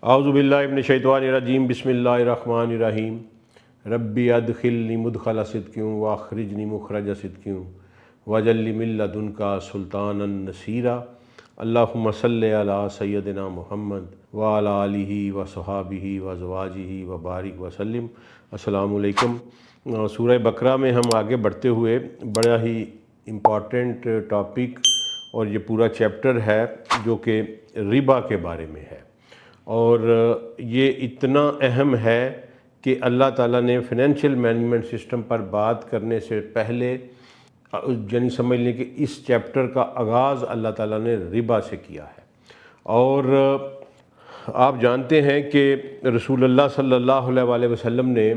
اعوذ باللہ من الشیطان الرجیم بسم اللہ الرحمن الرحیم ربی ادخلنی مدخل صدق واخرجنی مخرج صدق واجعل لی من لدنک سلطانا نصیرا اللہم صلی علی سیدنا محمد وعلی آلہ وصحابہ وازواجہ وبارک وسلم۔ السلام علیکم۔ سورہ بقرہ میں ہم آگے بڑھتے ہوئے بڑا ہی امپورٹنٹ ٹاپک اور یہ پورا چیپٹر ہے جو کہ ربا کے بارے میں ہے، اور یہ اتنا اہم ہے کہ اللہ تعالیٰ نے فائنینشیل مینجمنٹ سسٹم پر بات کرنے سے پہلے یعنی سمجھ لیں کہ اس چیپٹر کا آغاز اللہ تعالیٰ نے ربا سے کیا ہے۔ اور آپ جانتے ہیں کہ رسول اللہ صلی اللہ علیہ وسلم نے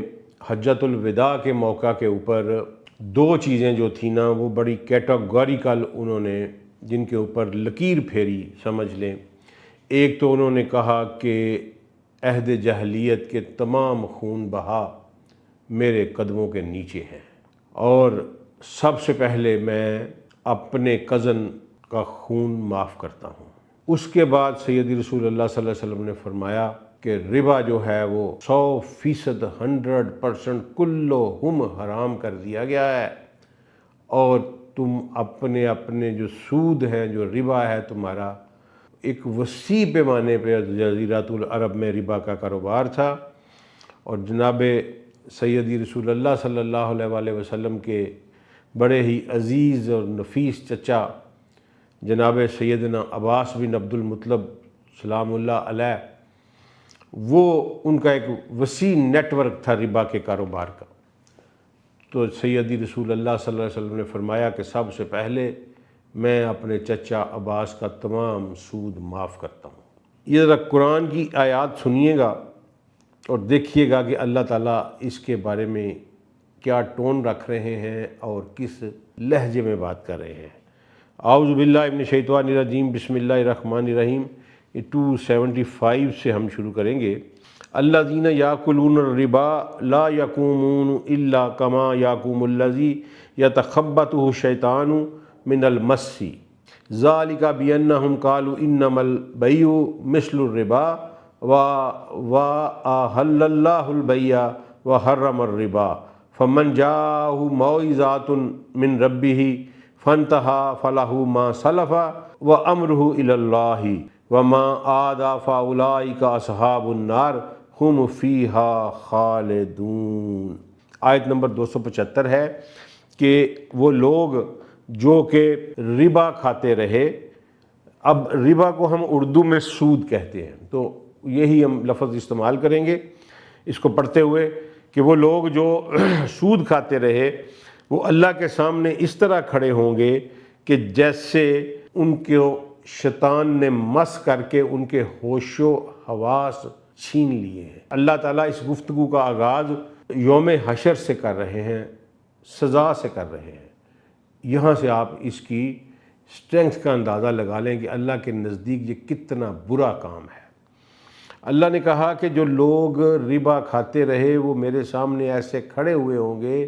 حجۃ الوداع کے موقع کے اوپر دو چیزیں جو تھیں نا وہ بڑی کیٹاگوریکل انہوں نے جن کے اوپر لکیر پھیری سمجھ لیں۔ ایک تو انہوں نے کہا کہ عہد جاہلیت کے تمام خون بہا میرے قدموں کے نیچے ہیں، اور سب سے پہلے میں اپنے کزن کا خون معاف کرتا ہوں۔ اس کے بعد سیدی رسول اللہ صلی اللہ علیہ وسلم نے فرمایا کہ ربا جو ہے وہ 100% 100% کلہم حرام کر دیا گیا ہے، اور تم اپنے جو سود ہیں جو ربا ہے تمہارا ایک وسیع پیمانے پہ جزیرۃ العرب میں ربا کا کاروبار تھا، اور جناب سیدی رسول اللہ صلی اللہ علیہ وسلم کے بڑے ہی عزیز اور نفیس چچا جناب سیدنا عباس بن عبد المطلب سلام اللہ علیہ، وہ ان کا ایک وسیع نیٹ ورک تھا ربا کے کاروبار کا۔ تو سیدی رسول اللہ صلی اللہ علیہ وسلم نے فرمایا کہ سب سے پہلے میں اپنے چچا عباس کا تمام سود معاف کرتا ہوں۔ یہ ذرا قرآن کی آیات سنیے گا اور دیکھیے گا کہ اللہ تعالیٰ اس کے بارے میں کیا ٹون رکھ رہے ہیں اور کس لہجے میں بات کر رہے ہیں۔ اعوذ باللہ من الشیطان الرجیم بسم اللہ الرحمن الرحیم۔ یہ 275 سے ہم شروع کریں گے۔ الذین یاکلون الربا لا یقومون الا کما یقوم الذی یتخبطہ الشیطان من المس ذالک بانہم قالوا انما البیع مثل الربا واحل اللہ البیع وحرم الربا فمن جاءہ موعظۃ من ربہ فانتہی فلہ ما سلف وامرہ الی اللہ وما عاد فاولئک اصحاب النار ہم فیہا خالدون۔ آیت نمبر 275 ہے کہ وہ لوگ جو کہ ربا کھاتے رہے، اب ربا کو ہم اردو میں سود کہتے ہیں تو یہی ہم لفظ استعمال کریں گے اس کو پڑھتے ہوئے کہ وہ لوگ جو سود کھاتے رہے وہ اللہ کے سامنے اس طرح کھڑے ہوں گے کہ جیسے ان کو شیطان نے مس کر کے ان کے ہوش و حواس چھین لیے ہیں۔ اللہ تعالیٰ اس گفتگو کا آغاز یوم حشر سے کر رہے ہیں، سزا سے کر رہے ہیں۔ یہاں سے آپ اس کی اسٹرینگتھ کا اندازہ لگا لیں کہ اللہ کے نزدیک یہ کتنا برا کام ہے۔ اللہ نے کہا کہ جو لوگ ربا کھاتے رہے وہ میرے سامنے ایسے کھڑے ہوئے ہوں گے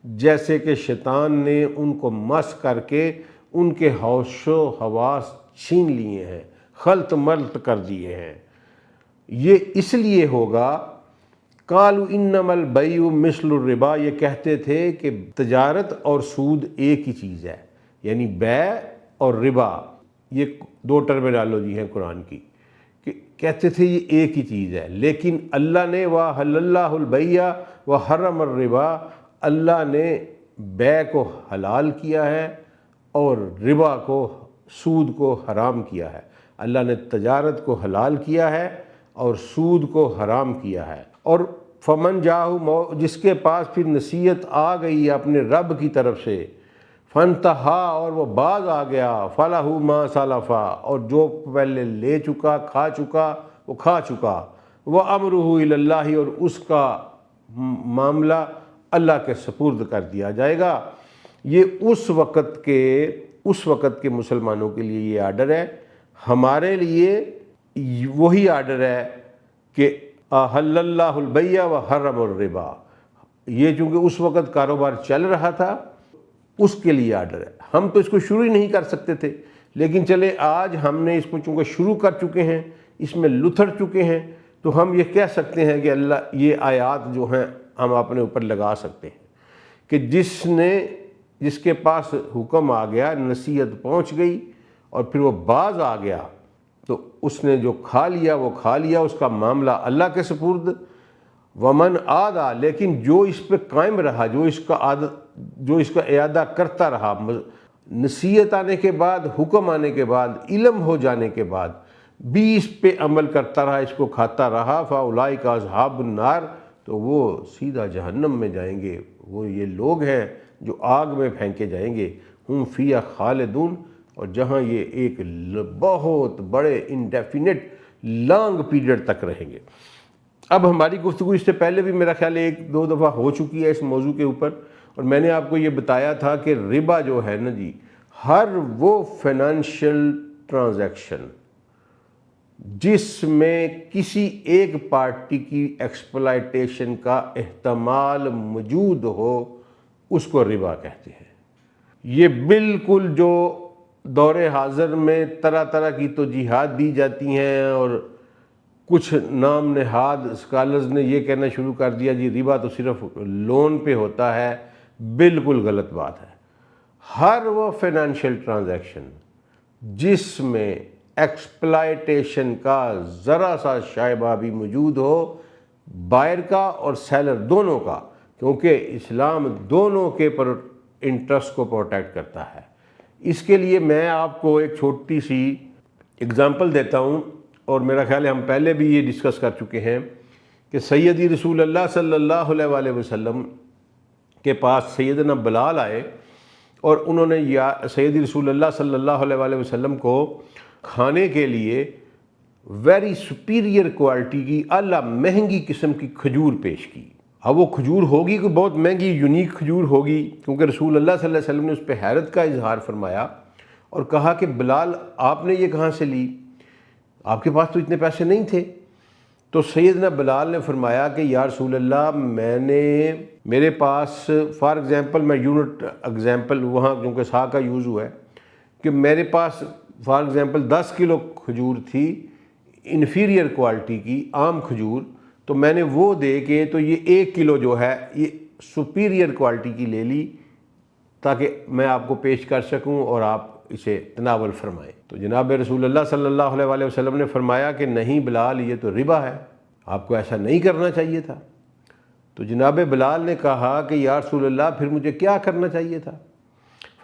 جیسے کہ شیطان نے ان کو مس کر کے ان کے ہوش و حواس چھین لیے ہیں، خلط ملط کر دیے ہیں۔ یہ اس لیے ہوگا قالوا انما البیع مثل الربا، یہ کہتے تھے کہ تجارت اور سود ایک ہی چیز ہے، یعنی بیع اور ربا یہ دو ٹرمینالوجی ہیں قرآن کی، کہ کہتے تھے یہ ایک ہی چیز ہے، لیکن اللہ نے وَأَحَلَّ اللَّهُ الْبَيْعَ وَحَرَّمَ الرِّبَا، اللہ نے بیع کو حلال کیا ہے اور ربا کو سود کو حرام کیا ہے۔ اللہ نے تجارت کو حلال کیا ہے اور سود کو حرام کیا ہے۔ اور فمن جاءہ، جس کے پاس پھر نصیحت آ گئی اپنے رب کی طرف سے، فانتہا، اور وہ باز آ گیا، فلہ ما سلفا، اور جو پہلے لے چکا کھا چکا وہ کھا چکا، وامرہ الی اللہ، اور اس کا معاملہ اللہ کے سپرد کر دیا جائے گا۔ یہ اس وقت کے مسلمانوں کے لیے یہ آرڈر ہے، ہمارے لیے وہی آرڈر ہے کہ احل اللہ البیع وحرم الربا۔ یہ چونکہ اس وقت کاروبار چل رہا تھا اس کے لیے آرڈر ہے، ہم تو اس کو شروع ہی نہیں کر سکتے تھے، لیکن چلے آج ہم نے اس کو چونکہ شروع کر چکے ہیں اس میں لتھڑ چکے ہیں، تو ہم یہ کہہ سکتے ہیں کہ اللہ یہ آیات جو ہیں ہم اپنے اوپر لگا سکتے ہیں کہ جس کے پاس حکم آ گیا، نصیحت پہنچ گئی اور پھر وہ باز آ گیا، تو اس نے جو کھا لیا وہ کھا لیا، اس کا معاملہ اللہ کے سپرد۔ ومن عادا، لیکن جو اس پہ قائم رہا، جو اس کا اعادہ کرتا رہا، نصیحت آنے کے بعد، حکم آنے کے بعد، علم ہو جانے کے بعد بھی اس پہ عمل کرتا رہا، اس کو کھاتا رہا، فاولئک اصحاب النار، تو وہ سیدھا جہنم میں جائیں گے۔ وہ یہ لوگ ہیں جو آگ میں پھینکے جائیں گے، ہم فیہا خالدون، اور جہاں یہ ایک بہت بڑے انڈیفینٹ لانگ پیریڈ تک رہیں گے۔ اب ہماری گفتگو اس سے پہلے بھی میرا خیال ہے 1-2 دفعہ ہو چکی ہے اس موضوع کے اوپر، اور میں نے آپ کو یہ بتایا تھا کہ ربا جو ہے نا جی، ہر وہ فائنینشیل ٹرانزیکشن جس میں کسی ایک پارٹی کی ایکسپلائٹیشن کا احتمال موجود ہو، اس کو ربا کہتے ہیں۔ یہ بالکل جو دور حاضر میں طرح طرح کی توجیحات دی جاتی ہیں، اور کچھ نام نہاد اسکالرز نے یہ کہنا شروع کر دیا جی ربا تو صرف لون پہ ہوتا ہے، بالکل غلط بات ہے۔ ہر وہ فائنینشیل ٹرانزیکشن جس میں ایکسپلائٹیشن کا ذرا سا شائبہ بھی موجود ہو، بائر کا اور سیلر دونوں کا، کیونکہ اسلام دونوں کے انٹرسٹ کو پروٹیکٹ کرتا ہے۔ اس کے لیے میں آپ کو ایک چھوٹی سی اگزامپل دیتا ہوں، اور میرا خیال ہے ہم پہلے بھی یہ ڈسکس کر چکے ہیں کہ سیدی رسول اللہ صلی اللہ علیہ وآلہ وسلم کے پاس سیدنا بلال آئے، اور انہوں نے سیدی رسول اللہ صلی اللہ علیہ وآلہ وسلم کو کھانے کے لیے ویری سپیریئر کوالٹی کی اعلیٰ مہنگی قسم کی کھجور پیش کی۔ اب وہ کھجور ہوگی کوئی بہت مہنگی یونیک کھجور ہوگی، کیونکہ رسول اللہ صلی اللہ علیہ وسلم نے اس پہ حیرت کا اظہار فرمایا اور کہا کہ بلال آپ نے یہ کہاں سے لی؟ آپ کے پاس تو اتنے پیسے نہیں تھے۔ تو سیدنا بلال نے فرمایا کہ یا رسول اللہ میرے پاس فار ایگزامپل، میں یونٹ ایگزامپل وہاں کیونکہ سا کا یوز ہوا ہے، کہ میرے پاس فار ایگزامپل 10 کلو کھجور تھی انفیریئر کوالٹی کی عام کھجور، تو میں نے وہ دے کے تو یہ 1 کلو جو ہے یہ سپیریئر کوالٹی کی لے لی تاکہ میں آپ کو پیش کر سکوں اور آپ اسے تناول فرمائیں۔ تو جناب رسول اللہ صلی اللہ علیہ وآلہ وسلم نے فرمایا کہ نہیں بلال، یہ تو ربا ہے، آپ کو ایسا نہیں کرنا چاہیے تھا۔ تو جناب بلال نے کہا کہ یا رسول اللہ پھر مجھے کیا کرنا چاہیے تھا؟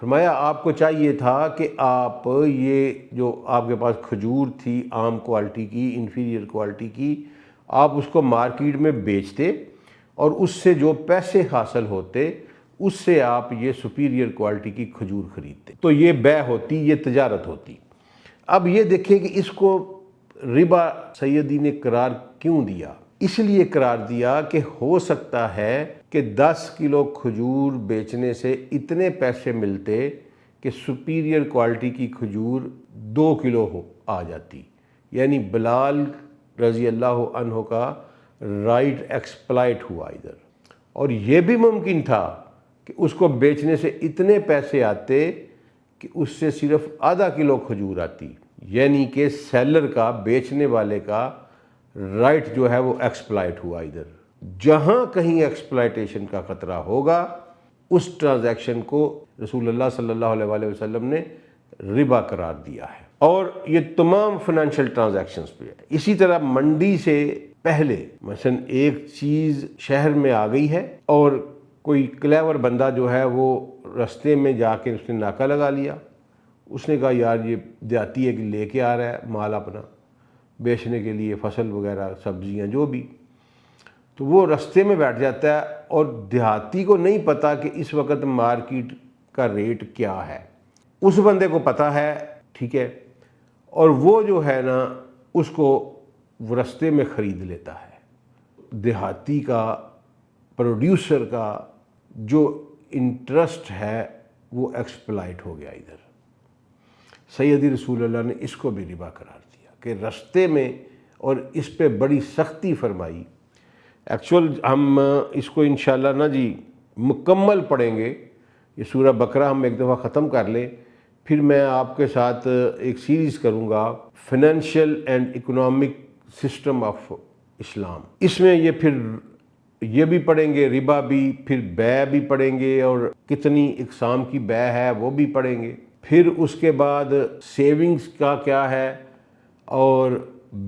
فرمایا آپ کو چاہیے تھا کہ آپ یہ جو آپ کے پاس کھجور تھی عام کوالٹی کی انفیریئر کوالٹی کی، آپ اس کو مارکیٹ میں بیچتے اور اس سے جو پیسے حاصل ہوتے اس سے آپ یہ سپیریئر کوالٹی کی کھجور خریدتے، تو یہ بیع ہوتی، یہ تجارت ہوتی۔ اب یہ دیکھیں کہ اس کو ربا سیدی نے قرار کیوں دیا؟ اس لیے قرار دیا کہ ہو سکتا ہے کہ 10 کلو کھجور بیچنے سے اتنے پیسے ملتے کہ سپیریئر کوالٹی کی کھجور 2 کلو آ جاتی، یعنی بلال رضی اللہ عنہ کا رائٹ ایکسپلائٹ ہوا ادھر۔ اور یہ بھی ممکن تھا کہ اس کو بیچنے سے اتنے پیسے آتے کہ اس سے صرف آدھا کلو کھجور آتی، یعنی کہ سیلر کا، بیچنے والے کا رائٹ جو ہے وہ ایکسپلائٹ ہوا ادھر۔ جہاں کہیں ایکسپلائٹیشن کا خطرہ ہوگا اس ٹرانزیکشن کو رسول اللہ صلی اللہ علیہ وآلہ وسلم نے ربا قرار دیا ہے، اور یہ تمام فائنینشیل ٹرانزیکشنز پہ ہے۔ اسی طرح منڈی سے پہلے مثلا ایک چیز شہر میں آ گئی ہے اور کوئی کلیور بندہ جو ہے وہ رستے میں جا کے اس نے ناکہ لگا لیا، اس نے کہا یار یہ دیہاتی ہے کہ لے کے آ رہا ہے مال اپنا بیچنے کے لیے، فصل وغیرہ سبزیاں جو بھی، تو وہ رستے میں بیٹھ جاتا ہے اور دیہاتی کو نہیں پتہ کہ اس وقت مارکیٹ کا ریٹ کیا ہے، اس بندے کو پتہ ہے، ٹھیک ہے، اور وہ جو ہے نا اس کو وہ رستے میں خرید لیتا ہے۔ دیہاتی کا، پروڈیوسر کا جو انٹرسٹ ہے وہ ایکسپلائٹ ہو گیا ادھر۔ سیدی رسول اللہ نے اس کو بھی ربا قرار دیا کہ رستے میں، اور اس پہ بڑی سختی فرمائی۔ ایکچول ہم اس کو انشاءاللہ نا جی مکمل پڑھیں گے، یہ سورہ بقرہ ہم ایک دفعہ ختم کر لیں پھر میں آپ کے ساتھ ایک سیریز کروں گا financial and economic system of Islam. اس میں یہ پھر یہ بھی پڑھیں گے، ربا بھی، پھر بیع بھی پڑھیں گے، اور کتنی اقسام کی بیع ہے وہ بھی پڑھیں گے. پھر اس کے بعد سیونگز کا کیا ہے، اور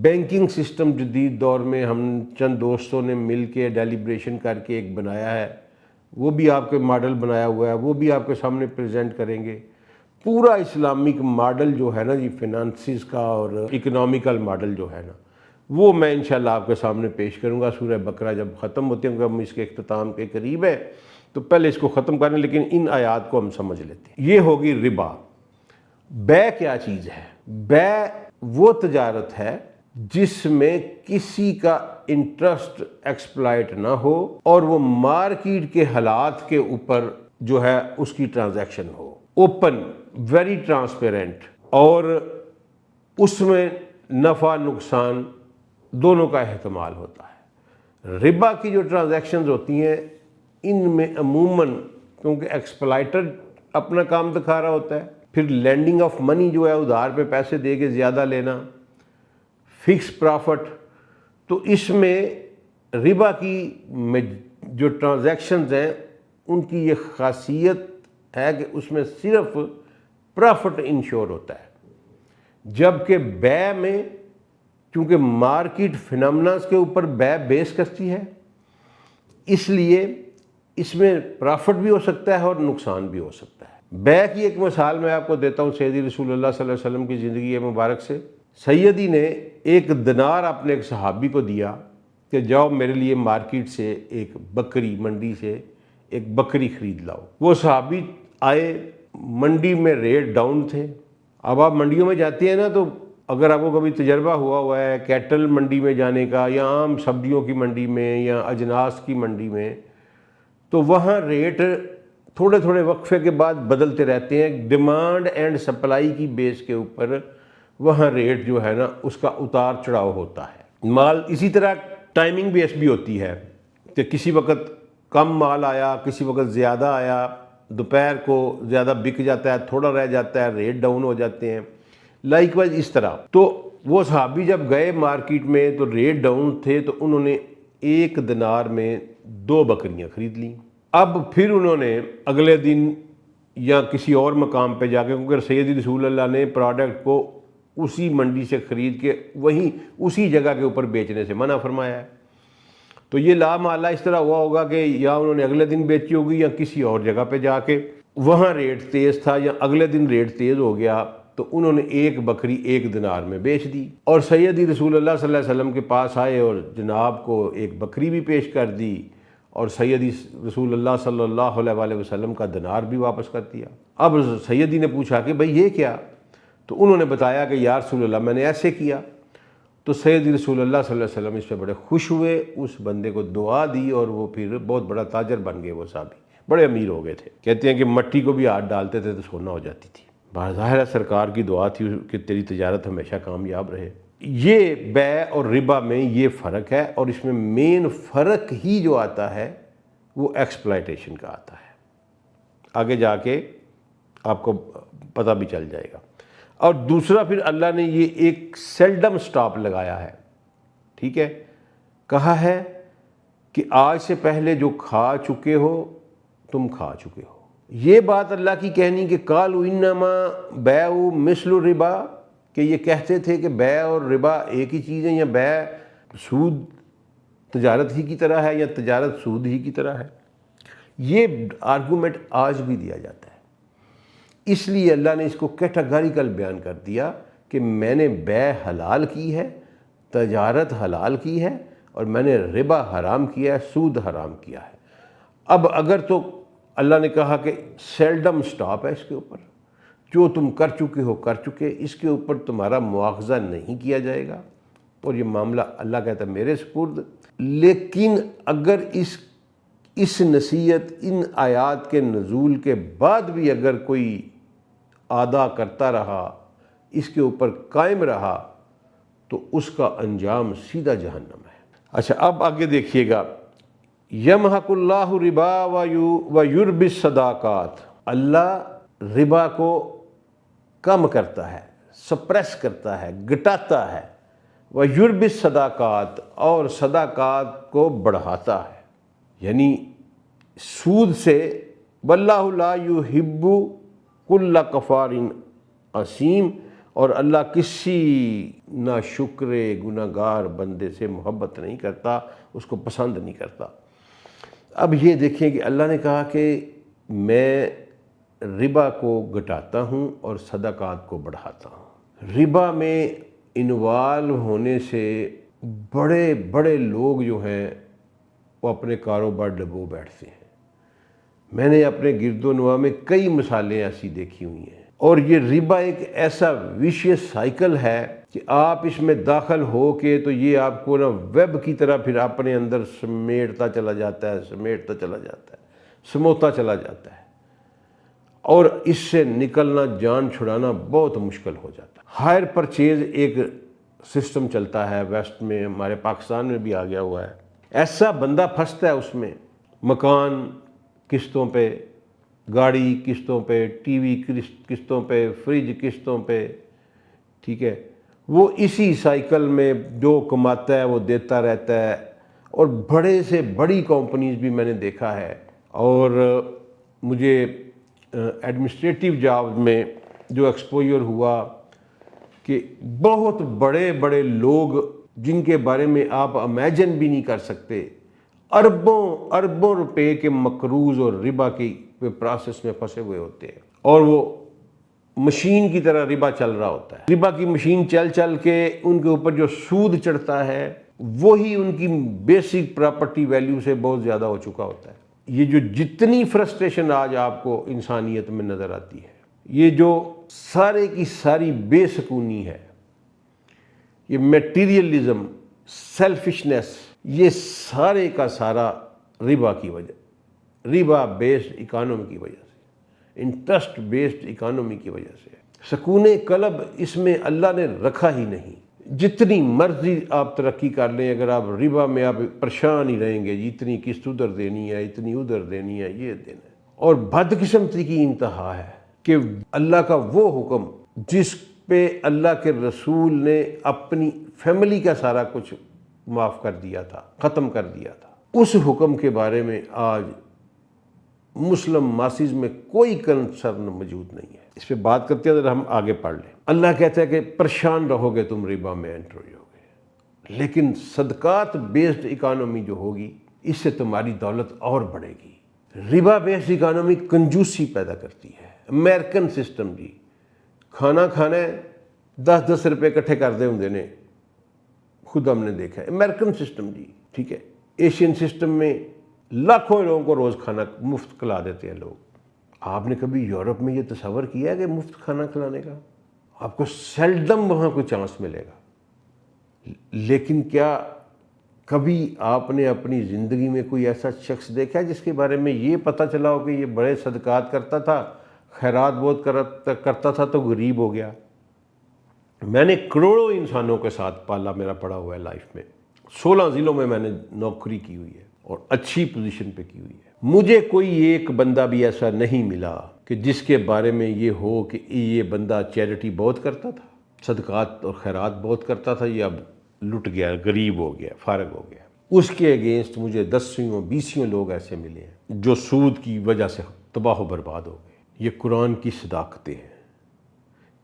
بینکنگ سسٹم جدید دور میں ہم چند دوستوں نے مل کے ڈیلیبریشن کر کے ایک بنایا ہے، وہ بھی آپ کے ماڈل بنایا ہوا ہے، وہ بھی آپ کے سامنے پریزنٹ کریں گے. پورا اسلامک ماڈل جو ہے نا جی، فنانسز کا اور اکنامیکل ماڈل جو ہے نا، وہ میں انشاءاللہ آپ کے سامنے پیش کروں گا. سورہ بقرہ جب ختم ہوتی ہے، کیونکہ ہم اس کے اختتام کے قریب ہے، تو پہلے اس کو ختم کریں، لیکن ان آیات کو ہم سمجھ لیتے ہیں. یہ ہوگی ربا. بیع کیا چیز ہے؟ بیع وہ تجارت ہے جس میں کسی کا انٹرسٹ ایکسپلائٹ نہ ہو، اور وہ مارکیٹ کے حالات کے اوپر جو ہے اس کی ٹرانزیکشن ہو، اوپن، ویری ٹرانسپیرنٹ، اور اس میں نفع نقصان دونوں کا احتمال ہوتا ہے. ربا کی جو ٹرانزیکشنز ہوتی ہیں، ان میں عموماً کیونکہ ایکسپلائٹر اپنا کام دکھا رہا ہوتا ہے، پھر لینڈنگ آف منی جو ہے ادھار پہ پیسے دے کے زیادہ لینا، فکس پرافٹ، تو اس میں ربا کی جو ٹرانزیکشنز ہیں ان کی یہ خاصیت ہے کہ اس میں صرف پرافٹ انشور ہوتا ہے، جبکہ بیع میں چونکہ مارکیٹ فنامناز کے اوپر بیع بیس کرتی ہے، اس لیے اس میں پرافٹ بھی ہو سکتا ہے اور نقصان بھی ہو سکتا ہے. بیع کی ایک مثال میں آپ کو دیتا ہوں سیدی رسول اللہ صلی اللہ علیہ وسلم کی زندگی مبارک سے. سیدی نے ایک دینار اپنے ایک صحابی کو دیا کہ جاؤ میرے لیے مارکیٹ سے ایک بکری، منڈی سے ایک بکری خرید لاؤ. وہ صحابی آئے، منڈی میں ریٹ ڈاؤن تھے. اب آپ منڈیوں میں جاتے ہیں نا، تو اگر آپ کو کبھی تجربہ ہوا ہے کیٹل منڈی میں جانے کا، یا عام سبزیوں کی منڈی میں، یا اجناس کی منڈی میں، تو وہاں ریٹ تھوڑے تھوڑے وقفے کے بعد بدلتے رہتے ہیں. ڈیمانڈ اینڈ سپلائی کی بیس کے اوپر وہاں ریٹ جو ہے نا اس کا اتار چڑھاؤ ہوتا ہے. مال اسی طرح ٹائمنگ بیس بھی ہوتی ہے کہ کسی وقت کم مال آیا، کسی وقت زیادہ آیا، دوپہر کو زیادہ بک جاتا ہے، تھوڑا رہ جاتا ہے، ریٹ ڈاؤن ہو جاتے ہیں. لائک وائز اس طرح. تو وہ صحابی جب گئے مارکیٹ میں تو ریٹ ڈاؤن تھے، تو انہوں نے ایک دینار میں 2 بکریاں خرید لیں. اب پھر انہوں نے اگلے دن یا کسی اور مقام پہ جا کے، کیونکہ سیدی رسول اللہ نے پروڈکٹ کو اسی منڈی سے خرید کے وہیں اسی جگہ کے اوپر بیچنے سے منع فرمایا ہے، تو یہ لا محالہ اس طرح ہوا ہوگا کہ یا انہوں نے اگلے دن بیچی ہوگی یا کسی اور جگہ پہ جا کے وہاں ریٹ تیز تھا، یا اگلے دن ریٹ تیز ہو گیا، تو انہوں نے ایک بکری ایک دینار میں بیچ دی. اور سیدی رسول اللہ صلی اللہ علیہ وسلم کے پاس آئے اور جناب کو ایک بکری بھی پیش کر دی، اور سیدی رسول اللہ صلی اللہ علیہ وسلم کا دینار بھی واپس کر دیا. اب سیدی نے پوچھا کہ بھئی یہ کیا؟ تو انہوں نے بتایا کہ یا رسول اللہ میں نے ایسے کیا. تو سیدی رسول اللہ صلی اللہ علیہ وسلم اس پہ بڑے خوش ہوئے، اس بندے کو دعا دی، اور وہ پھر بہت بڑا تاجر بن گئے. وہ صحابی بڑے امیر ہو گئے تھے. کہتے ہیں کہ مٹی کو بھی ہاتھ ڈالتے تھے تو سونا ہو جاتی تھی. ظاہر ہے سرکار کی دعا تھی کہ تیری تجارت ہمیشہ کامیاب رہے. یہ بیع اور ربا میں یہ فرق ہے، اور اس میں مین فرق ہی جو آتا ہے وہ ایکسپلائٹیشن کا آتا ہے. آگے جا کے آپ کو پتہ بھی چل جائے گا. اور دوسرا پھر اللہ نے یہ ایک سیلڈم سٹاپ لگایا ہے، ٹھیک ہے، کہا ہے کہ آج سے پہلے جو کھا چکے ہو تم کھا چکے ہو. یہ بات اللہ کی کہنی کہ قالوا انما بیع مثل الربا، کہ یہ کہتے تھے کہ بیع اور ربا ایک ہی چیز ہے، یا بیع سود تجارت ہی کی طرح ہے، یا تجارت سود ہی کی طرح ہے. یہ آرگومنٹ آج بھی دیا جاتا ہے. اس لیے اللہ نے اس کو کیٹاگریکل بیان کر دیا کہ میں نے بیع حلال کی ہے، تجارت حلال کی ہے، اور میں نے ربا حرام کیا ہے، سود حرام کیا ہے. اب اگر تو اللہ نے کہا کہ سیلڈم سٹاپ ہے اس کے اوپر، جو تم کر چکے ہو کر چکے، اس کے اوپر تمہارا مواخذہ نہیں کیا جائے گا، اور یہ معاملہ اللہ کہتا ہے میرے سپرد. لیکن اگر اس نصیحت، ان آیات کے نزول کے بعد بھی اگر کوئی ادا کرتا رہا، اس کے اوپر قائم رہا، تو اس کا انجام سیدھا جہنم ہے. اچھا اب آگے دیکھیے گا، یمحق اللہ ربا و یربی الصدقات. اللہ ربا کو کم کرتا ہے، سپریس کرتا ہے، گٹاتا ہے، وَيُرْبِ الصَّدَقَاتِ اور صدقات کو بڑھاتا ہے۔ یعنی سود سے وَاللَّهُ لَا يُحِبُّ كُلَّ كَفَّارٍ اثیم، اور اللہ کسی ناشکر گناہگار بندے سے محبت نہیں کرتا، اس کو پسند نہیں کرتا۔ اب یہ دیکھیں کہ اللہ نے کہا کہ میں ربا کو گھٹاتا ہوں اور صدقات کو بڑھاتا ہوں۔ ربا میں انوالو ہونے سے بڑے بڑے لوگ جو ہیں وہ اپنے کاروبار ڈبو بیٹھتے ہیں۔ میں نے اپنے گرد و نواح میں کئی مثالیں ایسی دیکھی ہوئی ہیں، اور یہ ربا ایک ایسا ویشیس سائیکل ہے کہ آپ اس میں داخل ہو کے تو یہ آپ کو نا ویب کی طرح پھر اپنے اندر سمیٹتا چلا جاتا ہے، سمیٹتا چلا جاتا ہے، سموتا چلا جاتا ہے، اور اس سے نکلنا، جان چھڑانا بہت مشکل ہو جاتا ہے۔ ہائر پرچیز ایک سسٹم چلتا ہے ویسٹ میں، ہمارے پاکستان میں بھی آ گیا ہوا ہے۔ ایسا بندہ پھنستا ہے اس میں، مکان قسطوں پہ، گاڑی قسطوں پہ، ٹی وی قسطوں پہ، فریج قسطوں پہ، ٹھیک ہے، وہ اسی سائیکل میں جو کماتا ہے وہ دیتا رہتا ہے۔ اور بڑے سے بڑی کمپنیز بھی میں نے دیکھا ہے، اور مجھے ایڈمنسٹریٹو جاب میں جو ایکسپوجر ہوا کہ بہت بڑے بڑے لوگ جن کے بارے میں آپ امیجن بھی نہیں کر سکتے، اربوں اربوں روپے کے مقروض اور ربا کی پروسیس میں پھنسے ہوئے ہوتے ہیں، اور وہ مشین کی طرح ربا چل رہا ہوتا ہے۔ ربا کی مشین چل چل کے ان کے اوپر جو سود چڑھتا ہے وہی ان کی بیسک پراپرٹی ویلیو سے بہت زیادہ ہو چکا ہوتا ہے۔ یہ جو جتنی فرسٹریشن آج آپ کو انسانیت میں نظر آتی ہے، یہ جو سارے کی ساری بے سکونی ہے، یہ میٹیریلزم، سیلفشنس، یہ سارے کا سارا ربا کی وجہ، ربا بیسڈ اکانومی کی وجہ سے، انٹرسٹ بیسڈ اکانومی کی وجہ سے۔ سکون قلب اس میں اللہ نے رکھا ہی نہیں۔ جتنی مرضی آپ ترقی کر لیں، اگر آپ ربا میں آپ پریشان ہی رہیں گے، اتنی قسط ادھر دینی ہے، اتنی ادھر دینی ہے، یہ دینا ہے۔ اور بدقسمتی کی انتہا ہے کہ اللہ کا وہ حکم جس پہ اللہ کے رسول نے اپنی فیملی کا سارا کچھ معاف کر دیا تھا، ختم کر دیا تھا، اس حکم کے بارے میں آج مسلم ماسز میں کوئی کنسرن موجود نہیں ہے۔ اس پہ بات کرتے ہیں، ہم آگے پڑھ لیں۔ اللہ کہتا ہے کہ پریشان رہو گے تم ربا میں انٹر ہو گے، لیکن صدقات بیسڈ اکانومی جو ہوگی اس سے تمہاری دولت اور بڑھے گی۔ ربا بیسڈ اکانومی کنجوسی پیدا کرتی ہے۔ امریکن سسٹم جی، کھانا کھانا ہے 10 روپے اکٹھے کر دے ہوں نے، خود ہم نے دیکھا ہے امریکن سسٹم جی، ٹھیک ہے۔ ایشین سسٹم میں لاکھوں لوگوں کو روز کھانا مفت کھلا دیتے ہیں لوگ۔ آپ نے کبھی یورپ میں یہ تصور کیا ہے کہ مفت کھانا کھلانے کا؟ آپ کو سیلڈم وہاں کوئی چانس ملے گا۔ لیکن کیا کبھی آپ نے اپنی زندگی میں کوئی ایسا شخص دیکھا ہے جس کے بارے میں یہ پتہ چلا ہو کہ یہ بڑے صدقات کرتا تھا، خیرات بہت کرتا تھا تو غریب ہو گیا؟ میں نے کروڑوں انسانوں کے ساتھ پالا میرا پڑا ہوا ہے لائف میں، 16 ضلعوں میں نے نوکری کی ہوئی ہے اور اچھی پوزیشن پہ کی ہوئی ہے۔ مجھے کوئی ایک بندہ بھی ایسا نہیں ملا کہ جس کے بارے میں یہ ہو کہ یہ بندہ چیریٹی بہت کرتا تھا، صدقات اور خیرات بہت کرتا تھا، یہ اب لٹ گیا، غریب ہو گیا، فارغ ہو گیا۔ اس کے اگینسٹ مجھے 10 لوگ ایسے ملے ہیں جو سود کی وجہ سے تباہ و برباد ہو گئے۔ یہ قرآن کی صداقتیں ہیں۔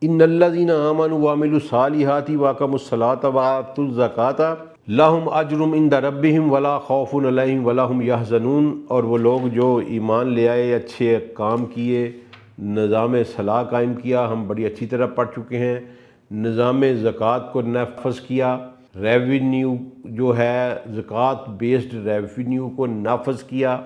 ان الذین آمنوا وعملوا الصالحات واقاموا الصلاۃ وآتوا الزکاۃ لہم اجر عند ربہم ولا خوف علیہم ولا ہم یحزنون۔ اور وہ لوگ جو ایمان لے آئے، اچھے کام کیے، نظام صلاح قائم کیا، ہم بڑی اچھی طرح پڑھ چکے ہیں، نظام زکوٰۃ کو نافذ کیا، ریونیو جو ہے زکوٰۃ بیسڈ ریونیو کو نافذ کیا،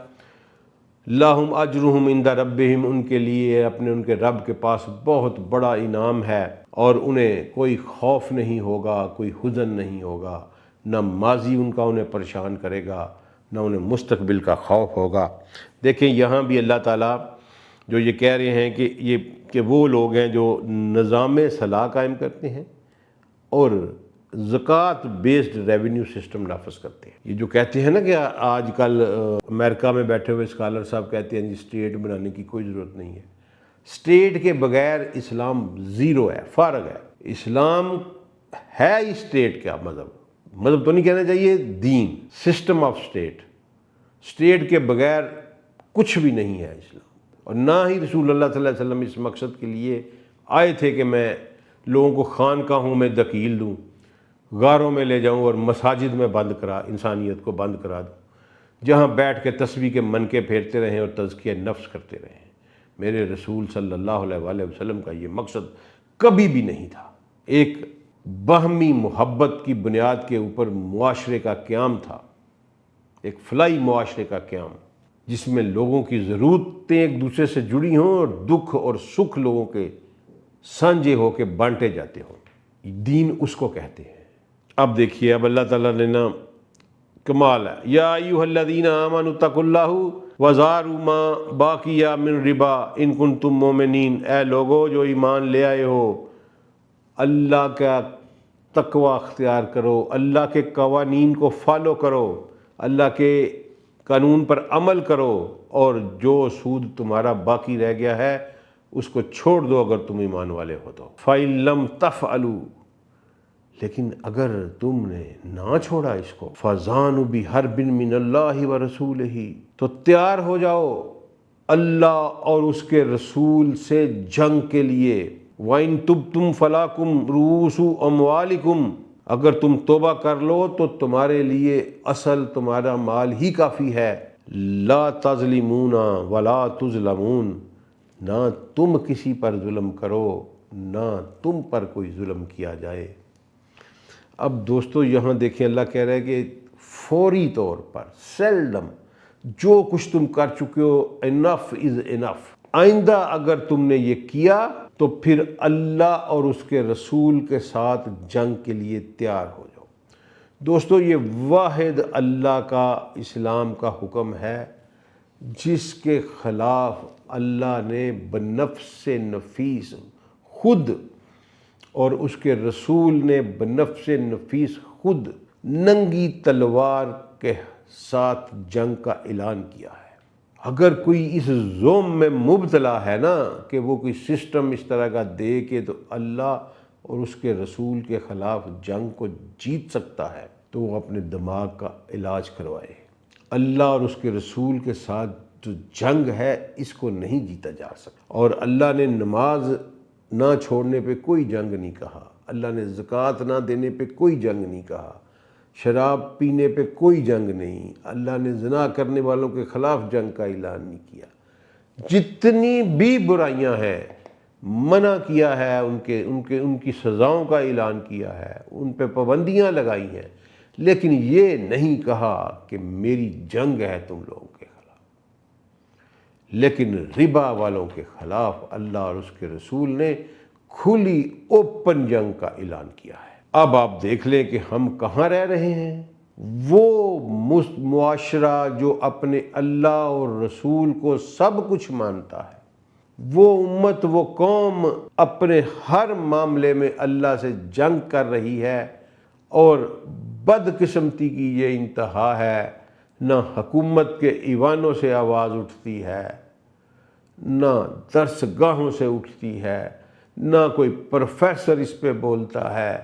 لہم اجرہم عند ربہم، ان کے لیے ان کے رب کے پاس بہت بڑا انعام ہے، اور انہیں کوئی خوف نہیں ہوگا، کوئی حزن نہیں ہوگا، نہ ماضی ان کا انہیں پریشان کرے گا، نہ انہیں مستقبل کا خوف ہوگا۔ دیکھیں یہاں بھی اللہ تعالیٰ جو یہ کہہ رہے ہیں کہ وہ لوگ ہیں جو نظام صلاح قائم کرتے ہیں اور زکوٰۃ بیسڈ ریونیو سسٹم نافذ کرتے ہیں۔ یہ جو کہتے ہیں نا کہ آج کل امریکہ میں بیٹھے ہوئے اسکالر صاحب کہتے ہیں جی اسٹیٹ بنانے کی کوئی ضرورت نہیں ہے، اسٹیٹ کے بغیر اسلام زیرو ہے، فارغ ہے۔ اسلام ہے ہی اسٹیٹ کا مذہب تو نہیں کہنا چاہیے، دین، سسٹم آف اسٹیٹ کے بغیر کچھ بھی نہیں ہے اسلام۔ اور نہ ہی رسول اللہ صلی اللہ علیہ وسلم اس مقصد کے لیے آئے تھے کہ میں لوگوں کو خانقاہوں میں دھکیل دوں، غاروں میں لے جاؤں اور مساجد میں انسانیت کو بند کرا دوں، جہاں بیٹھ کے تسبیح کے منکے پھیرتے رہیں اور تزکیہ نفس کرتے رہیں۔ میرے رسول صلی اللہ علیہ وآلہ وسلم کا یہ مقصد کبھی بھی نہیں تھا۔ ایک باہمی محبت کی بنیاد کے اوپر معاشرے کا قیام تھا، ایک فلاحی معاشرے کا قیام، جس میں لوگوں کی ضرورتیں ایک دوسرے سے جڑی ہوں اور دکھ اور سکھ لوگوں کے سانجھے ہو کے بانٹے جاتے ہوں۔ دین اس کو کہتے ہیں۔ اب دیکھیے، اب اللہ تعالیٰ نے نا کمال ہے، یا ایھا الذین آمنوا اتقوا اللہ وذروا ما بقی من الربا ان کنتم مؤمنین، اے لوگو جو ایمان لے آئے ہو، اللہ کا تقوی اختیار کرو، اللہ کے قوانین کو فالو کرو، اللہ کے قانون پر عمل کرو، اور جو سود تمہارا باقی رہ گیا ہے اس کو چھوڑ دو اگر تم ایمان والے ہو تو۔ فَإِن لَمْ تَفْعَلُوا، لیکن اگر تم نے نہ چھوڑا اس کو، فَذَانُوا بِحَرْبٍ مِّنَ اللَّهِ وَرَسُولِهِ، تو تیار ہو جاؤ اللہ اور اس کے رسول سے جنگ کے لیے۔ وَإِن تُبْتُمْ فَلَكُمْ رُءُوسُ أَمْوَالِكُمْ، اگر تم توبہ کر لو تو تمہارے لیے اصل تمہارا مال ہی کافی ہے۔ لا تظلمون ولا تظلمون، نہ تم کسی پر ظلم کرو نہ تم پر کوئی ظلم کیا جائے۔ اب دوستو یہاں دیکھیں، اللہ کہہ رہا ہے کہ فوری طور پر، سیلڈم، جو کچھ تم کر چکے ہو، انف از انف، آئندہ اگر تم نے یہ کیا تو پھر اللہ اور اس کے رسول کے ساتھ جنگ کے لیے تیار ہو جاؤ۔ دوستو یہ واحد اللہ کا اسلام کا حکم ہے جس کے خلاف اللہ نے بنفس نفیس خود اور اس کے رسول نے بنفس نفیس خود ننگی تلوار کے ساتھ جنگ کا اعلان کیا ہے۔ اگر کوئی اس زوم میں مبتلا ہے نا کہ وہ کوئی سسٹم اس طرح کا دے کے تو اللہ اور اس کے رسول کے خلاف جنگ کو جیت سکتا ہے، تو وہ اپنے دماغ کا علاج کروائے۔ اللہ اور اس کے رسول کے ساتھ جو جنگ ہے اس کو نہیں جیتا جا سکتا۔ اور اللہ نے نماز نہ چھوڑنے پہ کوئی جنگ نہیں کہا، اللہ نے زکوٰۃ نہ دینے پہ کوئی جنگ نہیں کہا، شراب پینے پہ کوئی جنگ نہیں، اللہ نے زنا کرنے والوں کے خلاف جنگ کا اعلان نہیں کیا۔ جتنی بھی برائیاں ہیں منع کیا ہے، ان کی سزاؤں کا اعلان کیا ہے، ان پہ پابندیاں لگائی ہیں، لیکن یہ نہیں کہا کہ میری جنگ ہے تم لوگوں کے خلاف۔ لیکن ربا والوں کے خلاف اللہ اور اس کے رسول نے کھلی اوپن جنگ کا اعلان کیا ہے۔ اب آپ دیکھ لیں کہ ہم کہاں رہ رہے ہیں۔ وہ معاشرہ جو اپنے اللہ اور رسول کو سب کچھ مانتا ہے، وہ امت، وہ قوم اپنے ہر معاملے میں اللہ سے جنگ کر رہی ہے، اور بدقسمتی کی یہ انتہا ہے، نہ حکومت کے ایوانوں سے آواز اٹھتی ہے، نہ درسگاہوں سے اٹھتی ہے، نہ کوئی پروفیسر اس پہ بولتا ہے،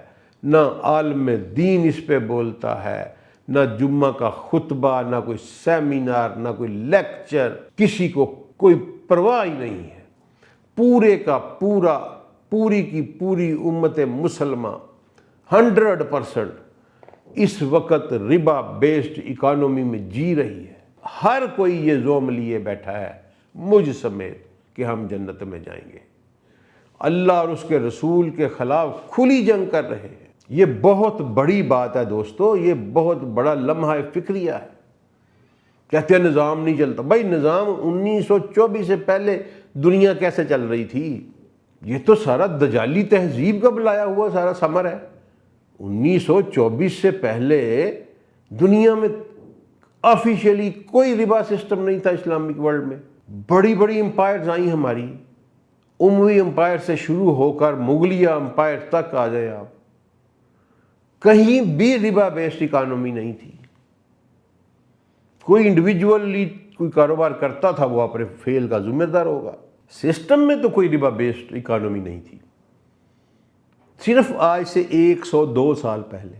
نہ عالم دین اس پہ بولتا ہے، نہ جمعہ کا خطبہ، نہ کوئی سیمینار، نہ کوئی لیکچر، کسی کو کوئی پرواہ ہی نہیں ہے۔ پورے کا پورا، پوری کی پوری امت مسلمہ 100% اس وقت ربا بیسڈ اکانومی میں جی رہی ہے۔ ہر کوئی یہ زوم لیے بیٹھا ہے، مجھ سمیت، کہ ہم جنت میں جائیں گے۔ اللہ اور اس کے رسول کے خلاف کھلی جنگ کر رہے ہیں۔ یہ بہت بڑی بات ہے دوستو، یہ بہت بڑا لمحہ فکریہ ہے۔ کہتے ہیں نظام نہیں چلتا، بھائی نظام 1924 سے پہلے دنیا کیسے چل رہی تھی؟ یہ تو سارا دجالی تہذیب کا بلایا ہوا سارا ثمر ہے۔ 1924 سے پہلے دنیا میں آفیشیلی کوئی ربا سسٹم نہیں تھا اسلامک ورلڈ میں۔ بڑی بڑی امپائرز آئیں ہماری، اموی امپائر سے شروع ہو کر مغلیہ امپائر تک آ جائیں آپ، کہیں بھی ربا بیسڈ اکانومی نہیں تھی۔ کوئی انڈیویجولی کوئی کاروبار کرتا تھا وہ اپنے فیل کا ذمہ دار ہوگا۔ سسٹم میں تو کوئی ربا بیسڈ اکانومی نہیں تھی، صرف آج سے 102 سال پہلے۔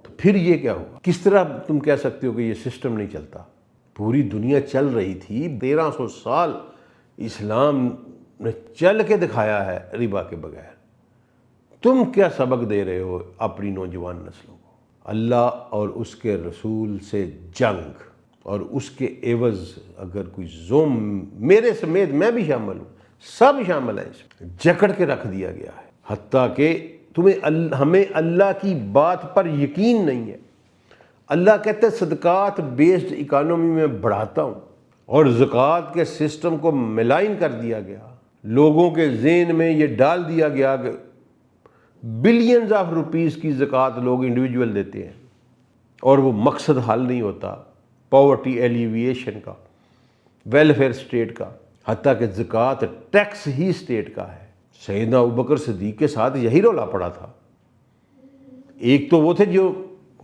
تو پھر یہ کیا ہوا؟ کس طرح تم کہہ سکتے ہو کہ یہ سسٹم نہیں چلتا؟ پوری دنیا چل رہی تھی، 1300 سال اسلام نے چل کے دکھایا ہے ربا کے بغیر۔ تم کیا سبق دے رہے ہو اپنی نوجوان نسلوں کو؟ اللہ اور اس کے رسول سے جنگ اور اس کے عوض اگر کوئی ظلم، میرے سمیت میں بھی شامل ہوں، سب شامل ہیں، اس میں جکڑ کے رکھ دیا گیا ہے، حتیٰ کہ ہمیں اللہ کی بات پر یقین نہیں ہے۔ اللہ کہتے ہیں صدقات بیسڈ اکانومی میں بڑھاتا ہوں، اور زکوٰۃ کے سسٹم کو ملائن کر دیا گیا، لوگوں کے ذہن میں یہ ڈال دیا گیا کہ بلینز آف روپیز کی زکوٰۃ لوگ انڈیویجول دیتے ہیں، اور وہ مقصد حل نہیں ہوتا پاورٹی ایلیویشن کا، ویلفیئر اسٹیٹ کا، حتیٰ کہ زکوٰۃ ٹیکس ہی اسٹیٹ کا ہے۔ سیدنا ابوبکر صدیق کے ساتھ یہی رولا پڑا تھا۔ ایک تو وہ تھے جو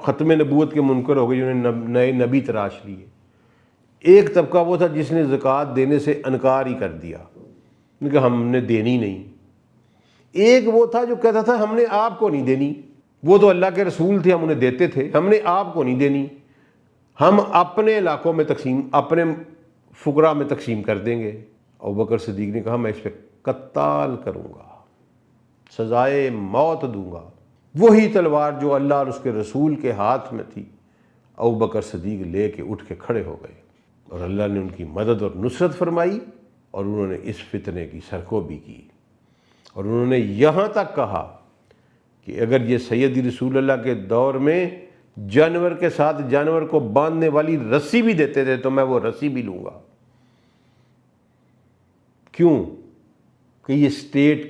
ختم نبوت کے منکر ہو گئے، جنہوں نے نئے نبی تراش لیے۔ ایک طبقہ وہ تھا جس نے زکوٰۃ دینے سے انکار ہی کر دیا کہ ہم نے دینی نہیں۔ ایک وہ تھا جو کہتا تھا ہم نے آپ کو نہیں دینی، وہ تو اللہ کے رسول تھے، ہم انہیں دیتے تھے، ہم نے آپ کو نہیں دینی، ہم اپنے علاقوں میں تقسیم، اپنے فقراء میں تقسیم کر دیں گے۔ ابوبکر صدیق نے کہا میں اس پہ قتال کروں گا، سزائے موت دوں گا۔ وہی تلوار جو اللہ اور اس کے رسول کے ہاتھ میں تھی، ابوبکر صدیق لے کے اٹھ کے کھڑے ہو گئے، اور اللہ نے ان کی مدد اور نصرت فرمائی، اور انہوں نے اس فتنے کی سرکوبی کی، اور انہوں نے یہاں تک کہا کہ اگر یہ سیدی رسول اللہ کے دور میں جانور کے ساتھ جانور کو باندھنے والی رسی بھی دیتے تھے تو میں وہ رسی بھی لوں گا۔ کیوں؟ کہ یہ اسٹیٹ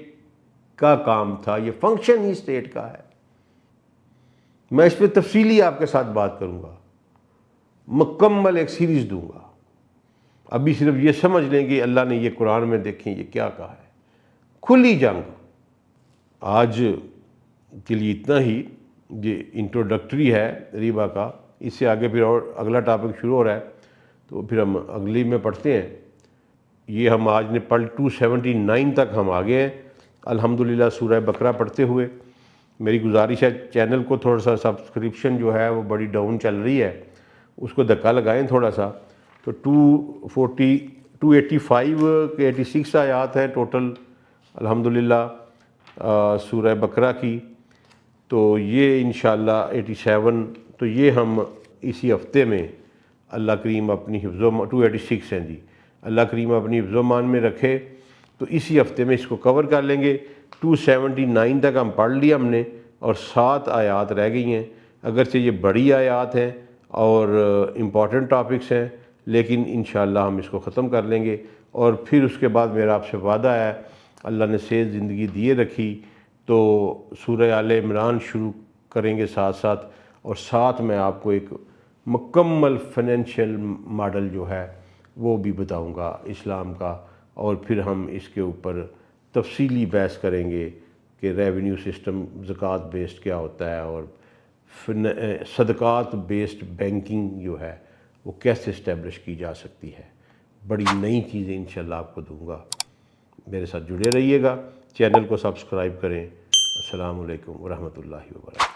کا کام تھا، یہ فنکشن ہی اسٹیٹ کا ہے۔ میں اس پہ تفصیلی آپ کے ساتھ بات کروں گا، مکمل ایک سیریز دوں گا۔ ابھی صرف یہ سمجھ لیں کہ اللہ نے یہ قرآن میں دیکھیں یہ کیا کہا ہے۔ کھلی جنگ۔ آج کے لیے اتنا ہی، یہ انٹروڈکٹری ہے ربا کا، اس سے آگے پھر اور اگلا ٹاپک شروع ہو رہا ہے، تو پھر ہم اگلی میں پڑھتے ہیں۔ یہ ہم آج نے پڑھ 279 تک ہم آگے ہیں الحمدللہ سورہ بقرہ پڑھتے ہوئے۔ میری گزارش ہے چینل کو تھوڑا سا سبسکرپشن جو ہے وہ بڑی ڈاؤن چل رہی ہے، اس کو دھکا لگائیں تھوڑا سا۔ تو 285 کے 86 آیات ہیں ٹوٹل الحمدللہ سورہ بقرہ کی، تو یہ انشاءاللہ 87، تو یہ ہم اسی ہفتے میں اللہ کریم اپنی حفظ و 286 ہیں جی، اللہ کریم اپنی حفظ و امان میں رکھے تو اسی ہفتے میں اس کو کور کر لیں گے۔ 279 تک ہم پڑھ لیا ہم نے، اور 7 آیات رہ گئی ہیں، اگرچہ یہ بڑی آیات ہیں اور امپورٹنٹ ٹاپکس ہیں، لیکن انشاءاللہ ہم اس کو ختم کر لیں گے۔ اور پھر اس کے بعد میرا آپ سے وعدہ ہے، اللہ نے صحت زندگی دیے رکھی تو سورہ آل عمران شروع کریں گے ساتھ ساتھ، اور ساتھ میں آپ کو ایک مکمل فائنینشیل ماڈل جو ہے وہ بھی بتاؤں گا اسلام کا، اور پھر ہم اس کے اوپر تفصیلی بحث کریں گے کہ ریونیو سسٹم زکوٰۃ بیسڈ کیا ہوتا ہے، اور صدقات بیسڈ بینکنگ جو ہے وہ کیسے اسٹیبلش کی جا سکتی ہے۔ بڑی نئی چیزیں انشاءاللہ آپ کو دوں گا، میرے ساتھ جڑے رہیے گا، چینل کو سبسکرائب کریں۔ السلام علیکم ورحمۃ اللہ وبرکاتہ۔